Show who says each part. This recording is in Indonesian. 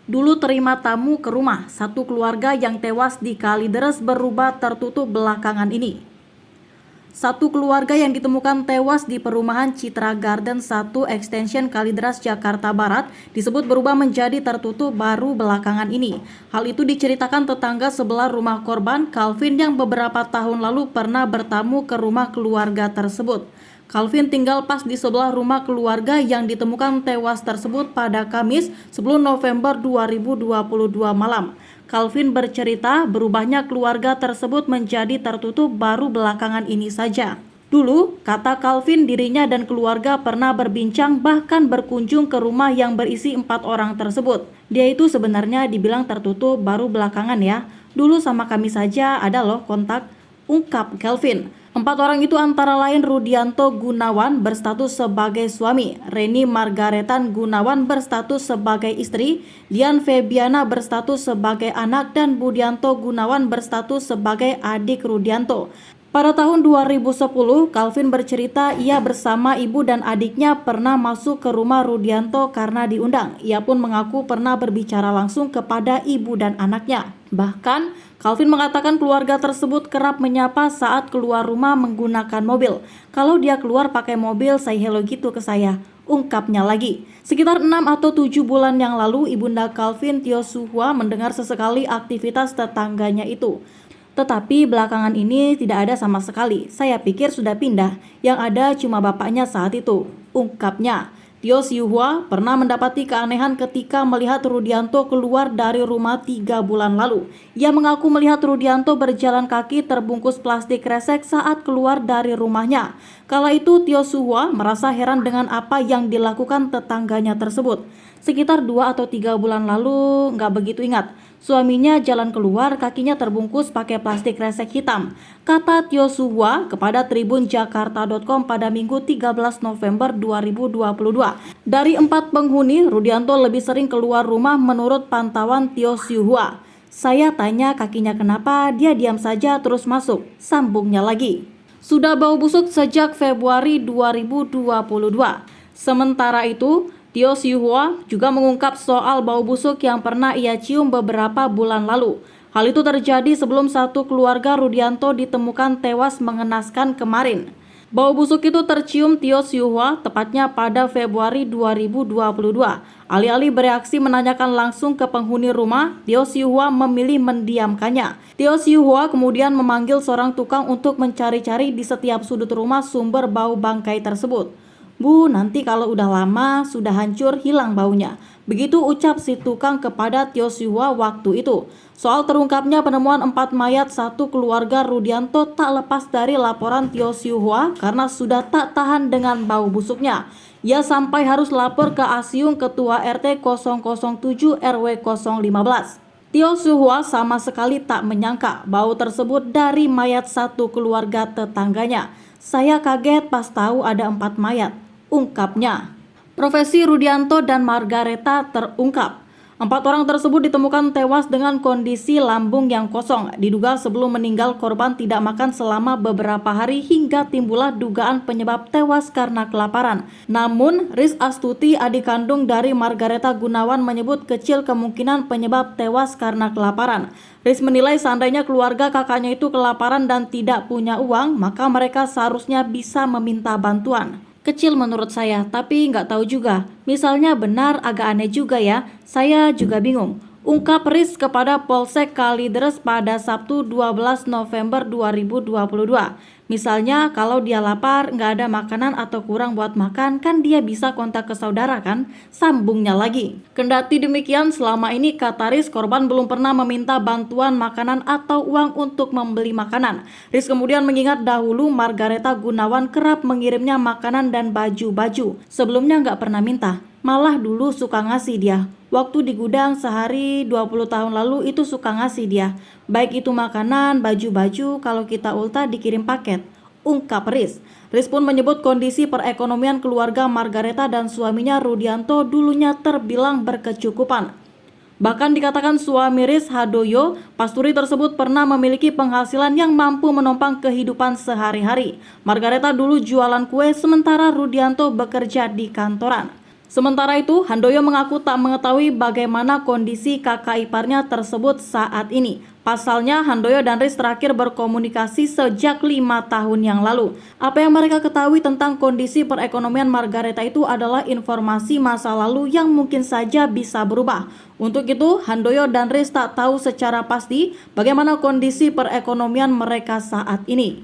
Speaker 1: Dulu terima tamu ke rumah, satu keluarga yang tewas di Kalideres berubah tertutup belakangan ini. Satu keluarga yang ditemukan tewas di perumahan Citra Garden 1 Extension Kalideres, Jakarta Barat disebut berubah menjadi tertutup baru belakangan ini. Hal itu diceritakan tetangga sebelah rumah korban, Calvin, yang beberapa tahun lalu pernah bertamu ke rumah keluarga tersebut. Calvin tinggal pas di sebelah rumah keluarga yang ditemukan tewas tersebut pada Kamis 10 November 2022 malam. Calvin bercerita berubahnya keluarga tersebut menjadi tertutup baru belakangan ini saja. Dulu, kata Calvin, dirinya dan keluarga pernah berbincang bahkan berkunjung ke rumah yang berisi 4 orang tersebut. Dia itu sebenarnya dibilang tertutup baru belakangan ya. Dulu sama kami saja ada loh kontak, ungkap Calvin. 4 orang itu antara lain Rudianto Gunawan berstatus sebagai suami, Reni Margaretan Gunawan berstatus sebagai istri, Dian Febiana berstatus sebagai anak, dan Budianto Gunawan berstatus sebagai adik Rudianto. Pada tahun 2010, Calvin bercerita ia bersama ibu dan adiknya pernah masuk ke rumah Rudianto karena diundang. Ia pun mengaku pernah berbicara langsung kepada ibu dan anaknya. Bahkan, Calvin mengatakan keluarga tersebut kerap menyapa saat keluar rumah menggunakan mobil. Kalau dia keluar pakai mobil, say hello gitu ke saya, ungkapnya lagi. Sekitar 6 atau 7 bulan yang lalu, ibunda Calvin, Tiosuhua, mendengar sesekali aktivitas tetangganya itu. Tetapi belakangan ini tidak ada sama sekali. Saya pikir sudah pindah, yang ada cuma bapaknya saat itu, ungkapnya. Tiosuhua pernah mendapati keanehan ketika melihat Rudianto keluar dari rumah 3 bulan lalu. Ia mengaku melihat Rudianto berjalan kaki terbungkus plastik kresek saat keluar dari rumahnya. Kala itu Tiosuhua merasa heran dengan apa yang dilakukan tetangganya tersebut. Sekitar 2 atau 3 bulan lalu, nggak begitu ingat. Suaminya jalan keluar, kakinya terbungkus pakai plastik kresek hitam, kata Tiosuhua kepada tribunjakarta.com pada Minggu 13 November 2022. Dari 4 penghuni, Rudianto lebih sering keluar rumah menurut pantauan Tiosuhua. Saya tanya kakinya kenapa, dia diam saja terus masuk, sambungnya lagi. Sudah bau busuk sejak Februari 2022. Sementara itu, Tiosuhua juga mengungkap soal bau busuk yang pernah ia cium beberapa bulan lalu. Hal itu terjadi sebelum satu keluarga Rudianto ditemukan tewas mengenaskan kemarin. Bau busuk itu tercium Tiosuhua tepatnya pada Februari 2022. Alih-alih bereaksi menanyakan langsung ke penghuni rumah, Tiosuhua memilih mendiamkannya. Tiosuhua kemudian memanggil seorang tukang untuk mencari-cari di setiap sudut rumah sumber bau bangkai tersebut. Bu, nanti kalau udah lama, sudah hancur, hilang baunya. Begitu ucap si tukang kepada Tiosuhua waktu itu. Soal terungkapnya penemuan 4 mayat satu keluarga Rudianto tak lepas dari laporan Tiosuhua karena sudah tak tahan dengan bau busuknya. Ia sampai harus lapor ke Asiung Ketua RT 007 RW 015. Tiosuhua sama sekali tak menyangka bau tersebut dari mayat satu keluarga tetangganya. Saya kaget pas tahu ada 4 mayat, ungkapnya. Profesi Rudianto dan Margareta terungkap. 4 orang tersebut ditemukan tewas dengan kondisi lambung yang kosong. Diduga sebelum meninggal korban tidak makan selama beberapa hari hingga timbullah dugaan penyebab tewas karena kelaparan. Namun, Riz Astuti, adik kandung dari Margareta Gunawan, menyebut kecil kemungkinan penyebab tewas karena kelaparan. Riz menilai seandainya keluarga kakaknya itu kelaparan dan tidak punya uang, maka mereka seharusnya bisa meminta bantuan. Kecil menurut saya, tapi nggak tahu juga. Misalnya benar, agak aneh juga ya. Saya juga bingung, ungkap Riz kepada Polsek Kalideres pada Sabtu 12 November 2022. Misalnya kalau dia lapar, nggak ada makanan atau kurang buat makan, kan dia bisa kontak ke saudara kan? Sambungnya lagi. Kendati demikian, selama ini kata Riz, korban belum pernah meminta bantuan makanan atau uang untuk membeli makanan. Riz kemudian mengingat dahulu Margareta Gunawan kerap mengirimnya makanan dan baju-baju. Sebelumnya nggak pernah minta, malah dulu suka ngasih dia. Waktu di gudang sehari 20 tahun lalu itu suka ngasih dia. Baik itu makanan, baju-baju, kalau kita ulta dikirim paket, ungkap Riz. Riz pun menyebut kondisi perekonomian keluarga Margareta dan suaminya Rudianto dulunya terbilang berkecukupan. Bahkan dikatakan suami Riz, Hadoyo Pasturi tersebut pernah memiliki penghasilan yang mampu menopang kehidupan sehari-hari. Margareta dulu jualan kue sementara Rudianto bekerja di kantoran. Sementara itu, Handoyo mengaku tak mengetahui bagaimana kondisi kakak iparnya tersebut saat ini. Pasalnya, Handoyo dan Riz terakhir berkomunikasi sejak 5 tahun yang lalu. Apa yang mereka ketahui tentang kondisi perekonomian Margareta itu adalah informasi masa lalu yang mungkin saja bisa berubah. Untuk itu, Handoyo dan Riz tak tahu secara pasti bagaimana kondisi perekonomian mereka saat ini.